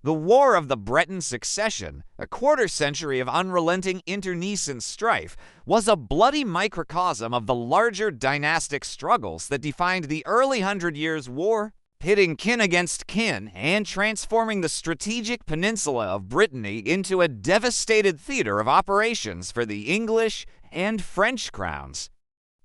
The War of the Breton Succession, a quarter-century of unrelenting internecine strife, was a bloody microcosm of the larger dynastic struggles that defined the early Hundred Years' War, pitting kin against kin and transforming the strategic peninsula of Brittany into a devastated theater of operations for the English and French crowns.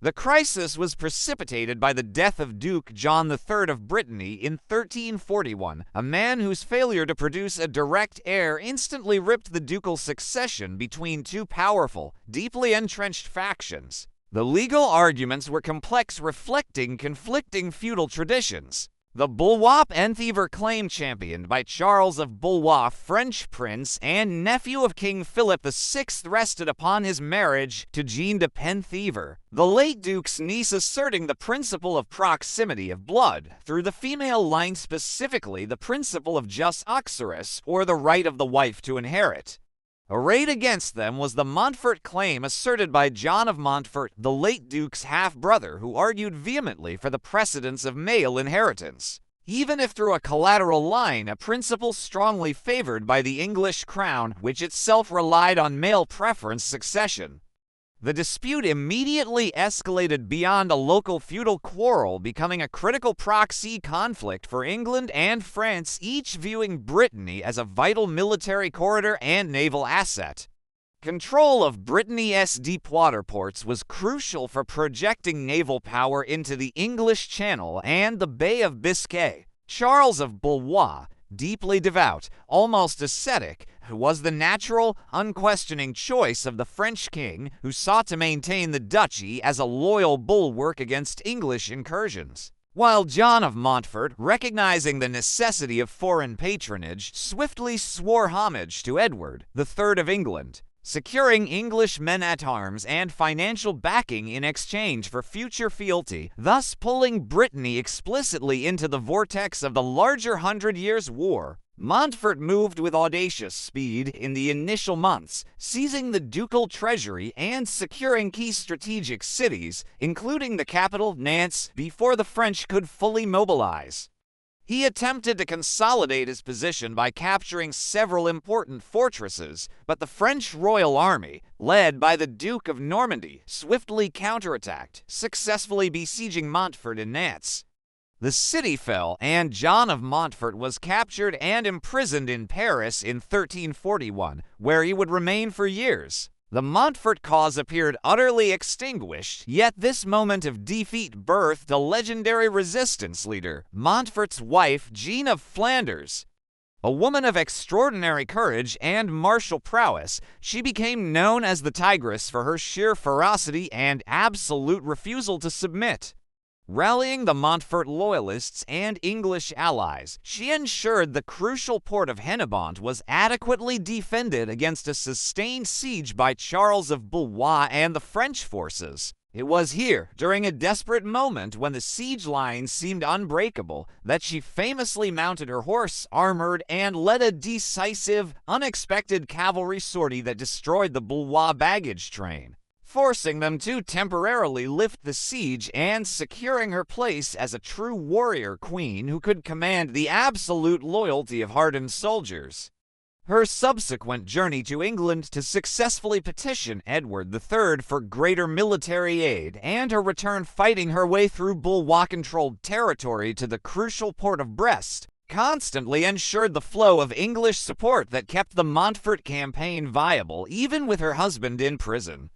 The crisis was precipitated by the death of Duke John III of Brittany in 1341, a man whose failure to produce a direct heir instantly ripped the ducal succession between two powerful, deeply entrenched factions. The legal arguments were complex, reflecting conflicting feudal traditions. The Blois-Penthièvre claim, championed by Charles of Blois, French prince and nephew of King Philip VI, rested upon his marriage to Jeanne de Penthièvre, the late duke's niece, asserting the principle of proximity of blood through the female line, specifically the principle of jus uxoris, or the right of the wife to inherit. Arrayed against them was the Montfort claim asserted by John of Montfort, the late duke's half-brother, who argued vehemently for the precedence of male inheritance, even if through a collateral line, a principle strongly favored by the English crown, which itself relied on male preference succession. The dispute immediately escalated beyond a local feudal quarrel, becoming a critical proxy conflict for England and France, each viewing Brittany as a vital military corridor and naval asset. Control of Brittany's deep water ports was crucial for projecting naval power into the English Channel and the Bay of Biscay. Charles of Blois, deeply devout, almost ascetic, was the natural, unquestioning choice of the French king, who sought to maintain the duchy as a loyal bulwark against English incursions. While John of Montfort, recognizing the necessity of foreign patronage, swiftly swore homage to Edward III of England, securing English men-at-arms and financial backing in exchange for future fealty, thus pulling Brittany explicitly into the vortex of the larger Hundred Years' War. Montfort moved with audacious speed in the initial months, seizing the ducal treasury and securing key strategic cities, including the capital, Nantes, before the French could fully mobilize. He attempted to consolidate his position by capturing several important fortresses, but the French royal army, led by the Duke of Normandy, swiftly counterattacked, successfully besieging Montfort in Nantes. The city fell, and John of Montfort was captured and imprisoned in Paris in 1341, where he would remain for years. The Montfort cause appeared utterly extinguished, yet this moment of defeat birthed a legendary resistance leader, Montfort's wife, Jeanne of Flanders. A woman of extraordinary courage and martial prowess, she became known as the Tigress for her sheer ferocity and absolute refusal to submit. Rallying the Montfort loyalists and English allies, she ensured the crucial port of Hennebont was adequately defended against a sustained siege by Charles of Blois and the French forces. It was here, during a desperate moment when the siege lines seemed unbreakable, that she famously mounted her horse, armored, and led a decisive, unexpected cavalry sortie that destroyed the Blois baggage train, forcing them to temporarily lift the siege and securing her place as a true warrior queen who could command the absolute loyalty of hardened soldiers. Her subsequent journey to England to successfully petition Edward III for greater military aid, and her return fighting her way through Blois-controlled territory to the crucial port of Brest, constantly ensured the flow of English support that kept the Montfort campaign viable even with her husband in prison.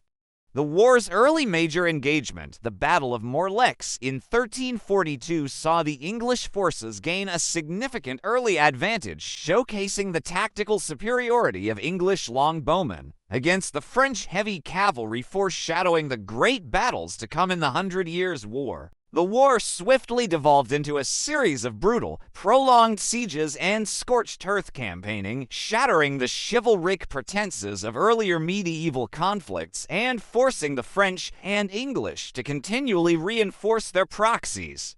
The war's early major engagement, the Battle of Morlaix in 1342, saw the English forces gain a significant early advantage, showcasing the tactical superiority of English longbowmen against the French heavy cavalry, foreshadowing the great battles to come in the Hundred Years' War. The war swiftly devolved into a series of brutal, prolonged sieges and scorched earth campaigning, shattering the chivalric pretenses of earlier medieval conflicts and forcing the French and English to continually reinforce their proxies.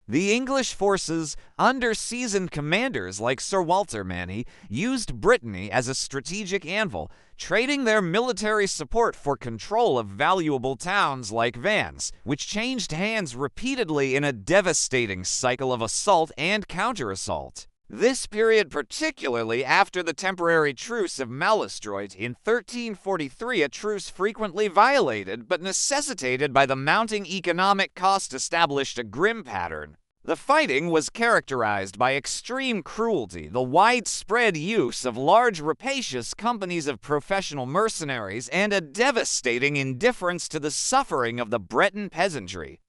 The English forces, under seasoned commanders like Sir Walter Manny, used Brittany as a strategic anvil, trading their military support for control of valuable towns like Vannes, which changed hands repeatedly in a devastating cycle of assault and counter-assault. This period, particularly after the temporary truce of Malestroit in 1343, a truce frequently violated but necessitated by the mounting economic cost, established a grim pattern. The fighting was characterized by extreme cruelty, the widespread use of large rapacious companies of professional mercenaries, and a devastating indifference to the suffering of the Breton peasantry.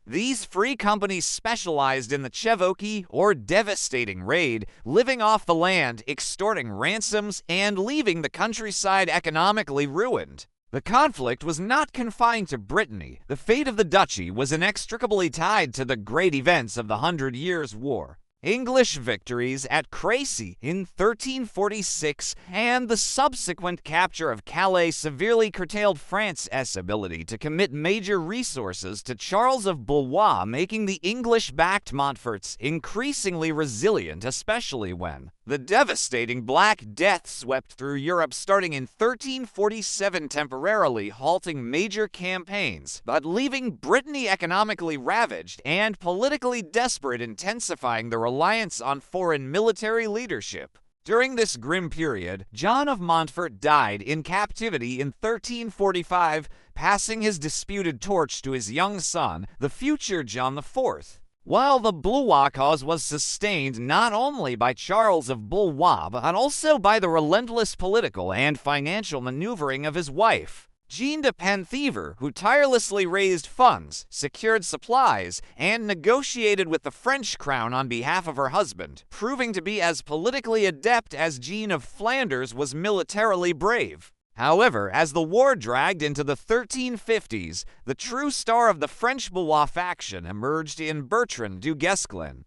These free companies specialized in the chevauchée, or devastating raid, living off the land, extorting ransoms, and leaving the countryside economically ruined. The conflict was not confined to Brittany. The fate of the duchy was inextricably tied to the great events of the 100 Years' War. English victories at Crécy in 1346 and the subsequent capture of Calais severely curtailed France's ability to commit major resources to Charles of Blois, making the English-backed Montforts increasingly resilient, especially when the devastating Black Death swept through Europe starting in 1347, temporarily halting major campaigns, but leaving Brittany economically ravaged and politically desperate, intensifying the reliance on foreign military leadership. During this grim period, John of Montfort died in captivity in 1345, passing his disputed torch to his young son, the future John IV. While the Blois cause was sustained not only by Charles of Blois, but also by the relentless political and financial maneuvering of his wife, Jeanne de Penthièvre, who tirelessly raised funds, secured supplies, and negotiated with the French crown on behalf of her husband, proving to be as politically adept as Jeanne of Flanders was militarily brave. However, as the war dragged into the 1350s, the true star of the French Blois faction emerged in Bertrand du Guesclin.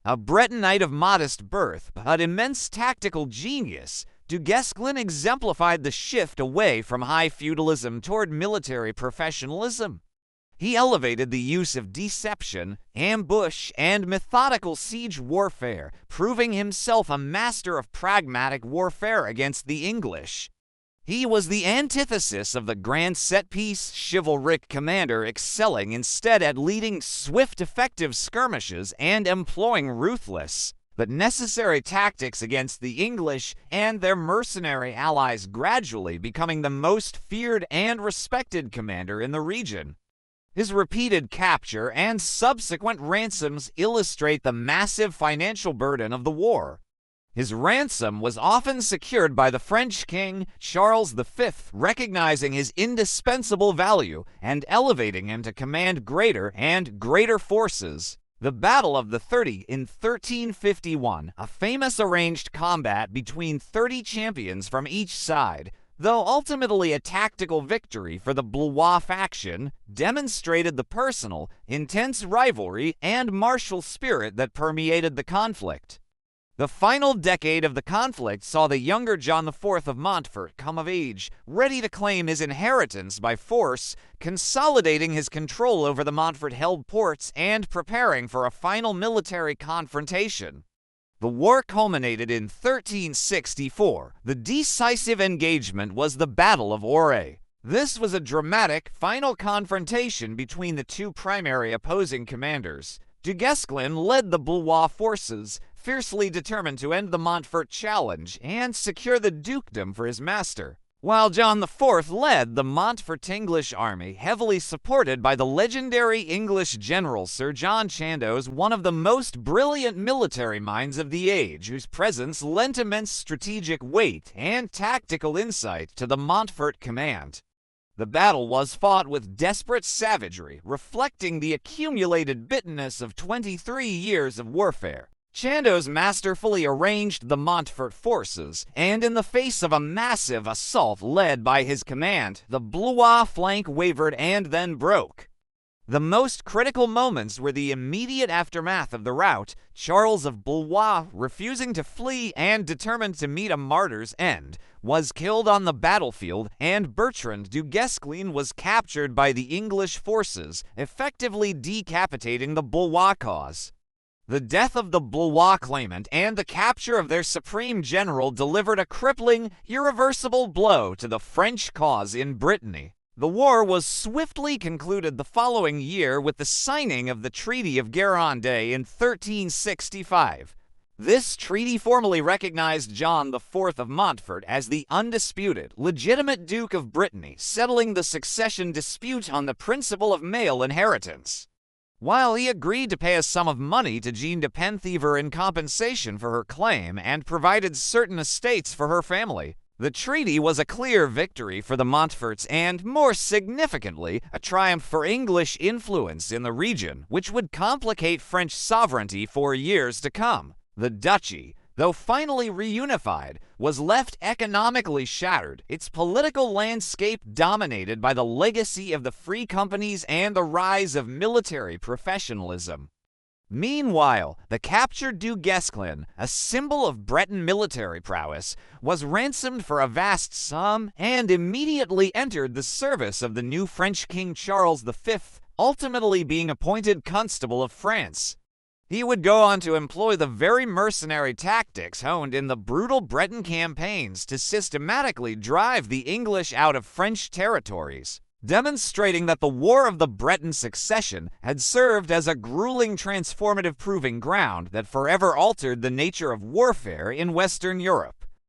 A Bretonite of modest birth, but immense tactical genius, du Guesclin exemplified the shift away from high feudalism toward military professionalism. He elevated the use of deception, ambush, and methodical siege warfare, proving himself a master of pragmatic warfare against the English. He was the antithesis of the grand set-piece chivalric commander, excelling instead at leading swift, effective skirmishes and employing ruthless but necessary tactics against the English and their mercenary allies, gradually becoming the most feared and respected commander in the region. His repeated capture and subsequent ransoms illustrate the massive financial burden of the war. His ransom was often secured by the French king, Charles V, recognizing his indispensable value and elevating him to command greater and greater forces. The Battle of the 30 in 1351, a famous arranged combat between 30 champions from each side, though ultimately a tactical victory for the Blois faction, demonstrated the personal, intense rivalry and martial spirit that permeated the conflict. The final decade of the conflict saw the younger John IV of Montfort come of age, ready to claim his inheritance by force, consolidating his control over the Montfort-held ports and preparing for a final military confrontation. The war culminated in 1364. The decisive engagement was the Battle of Auray. This was a dramatic, final confrontation between the two primary opposing commanders. Du Guesclin led the Blois forces, fiercely determined to end the Montfort challenge and secure the dukedom for his master, while John IV led the Montfort English army, heavily supported by the legendary English general Sir John Chandos, one of the most brilliant military minds of the age, whose presence lent immense strategic weight and tactical insight to the Montfort command. The battle was fought with desperate savagery, reflecting the accumulated bitterness of 23 years of warfare. Chandos masterfully arranged the Montfort forces, and in the face of a massive assault led by his command, the Blois flank wavered and then broke. The most critical moments were the immediate aftermath of the rout, Charles of Blois, refusing to flee and determined to meet a martyr's end, was killed on the battlefield, and Bertrand du Guesclin was captured by the English forces, effectively decapitating the Blois cause. The death of the Blois claimant and the capture of their supreme general delivered a crippling, irreversible blow to the French cause in Brittany. The war was swiftly concluded the following year with the signing of the Treaty of Guerande in 1365. This treaty formally recognized John IV of Montfort as the undisputed, legitimate Duke of Brittany, settling the succession dispute on the principle of male inheritance. While he agreed to pay a sum of money to Jeanne de Penthièvre in compensation for her claim and provided certain estates for her family, the treaty was a clear victory for the Montforts and, more significantly, a triumph for English influence in the region, which would complicate French sovereignty for years to come. The duchy, though finally reunified, was left economically shattered, its political landscape dominated by the legacy of the free companies and the rise of military professionalism. Meanwhile, the captured Du Guesclin, a symbol of Breton military prowess, was ransomed for a vast sum and immediately entered the service of the new French King Charles V, ultimately being appointed Constable of France. He would go on to employ the very mercenary tactics honed in the brutal Breton campaigns to systematically drive the English out of French territories, demonstrating that the War of the Breton Succession had served as a grueling transformative proving ground that forever altered the nature of warfare in Western Europe.